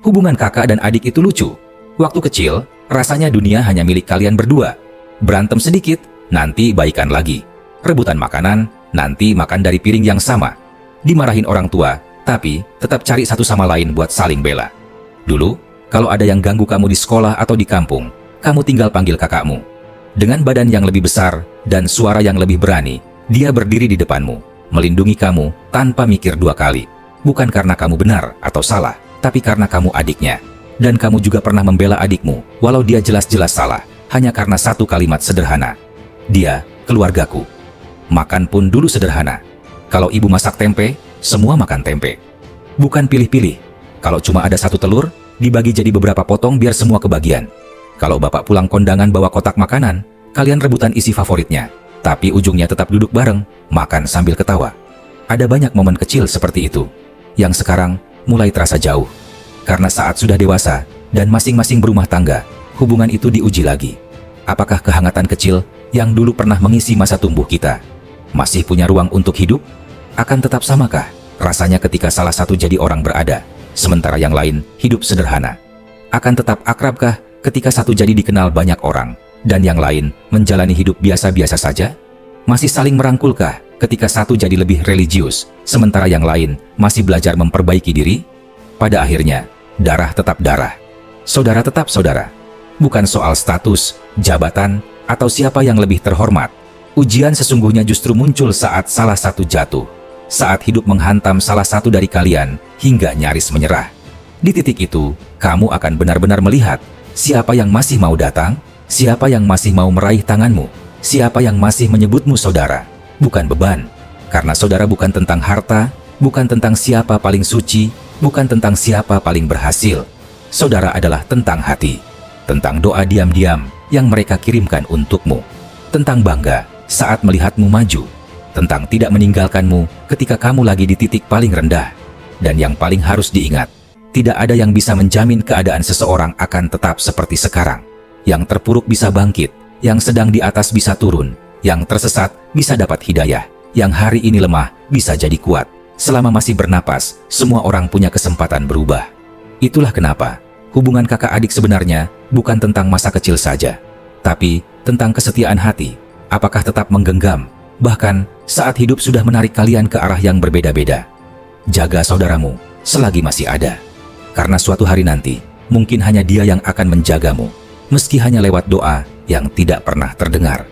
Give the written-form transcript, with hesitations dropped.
Hubungan kakak dan adik itu lucu. Waktu kecil, rasanya dunia hanya milik kalian berdua. Berantem sedikit, nanti baikan lagi. Rebutan makanan, nanti makan dari piring yang sama. Dimarahin orang tua, tapi tetap cari satu sama lain buat saling bela. Dulu, kalau ada yang ganggu kamu di sekolah atau di kampung, kamu tinggal panggil kakakmu. Dengan badan yang lebih besar dan suara yang lebih berani, dia berdiri di depanmu, melindungi kamu tanpa mikir dua kali. Bukan karena kamu benar atau salah, tapi karena kamu adiknya. Dan kamu juga pernah membela adikmu, walau dia jelas-jelas salah, hanya karena satu kalimat sederhana. Dia, keluargaku. Makan pun dulu sederhana. Kalau ibu masak tempe, semua makan tempe. Bukan pilih-pilih. Kalau cuma ada satu telur, dibagi jadi beberapa potong biar semua kebagian. Kalau bapak pulang kondangan bawa kotak makanan, kalian rebutan isi favoritnya. Tapi ujungnya tetap duduk bareng, makan sambil ketawa. Ada banyak momen kecil seperti itu, yang sekarang mulai terasa jauh. Karena saat sudah dewasa, dan masing-masing berumah tangga, hubungan itu diuji lagi. Apakah kehangatan kecil yang dulu pernah mengisi masa tumbuh kita masih punya ruang untuk hidup? Akan tetap samakah rasanya ketika salah satu jadi orang berada, sementara yang lain hidup sederhana? Akan tetap akrabkah ketika satu jadi dikenal banyak orang, dan yang lain menjalani hidup biasa-biasa saja? Masih saling merangkulkah ketika satu jadi lebih religius, sementara yang lain masih belajar memperbaiki diri? Pada akhirnya, darah tetap darah. Saudara tetap saudara. Bukan soal status, jabatan, atau siapa yang lebih terhormat. Ujian sesungguhnya justru muncul saat salah satu jatuh. Saat hidup menghantam salah satu dari kalian hingga nyaris menyerah. Di titik itu, kamu akan benar-benar melihat siapa yang masih mau datang, siapa yang masih mau meraih tanganmu, siapa yang masih menyebutmu saudara, bukan beban. Karena saudara bukan tentang harta, bukan tentang siapa paling suci, bukan tentang siapa paling berhasil. Saudara adalah tentang hati, tentang doa diam-diam yang mereka kirimkan untukmu, tentang bangga saat melihatmu maju, tentang tidak meninggalkanmu ketika kamu lagi di titik paling rendah. Dan yang paling harus diingat, tidak ada yang bisa menjamin keadaan seseorang akan tetap seperti sekarang. Yang terpuruk bisa bangkit, yang sedang di atas bisa turun, yang tersesat bisa dapat hidayah, yang hari ini lemah bisa jadi kuat. Selama masih bernapas, semua orang punya kesempatan berubah. Itulah kenapa hubungan kakak adik sebenarnya bukan tentang masa kecil saja, tapi tentang kesetiaan hati. Apakah tetap menggenggam, bahkan saat hidup sudah menarik kalian ke arah yang berbeda-beda? Jaga saudaramu selagi masih ada. Karena suatu hari nanti, mungkin hanya dia yang akan menjagamu, meski hanya lewat doa yang tidak pernah terdengar.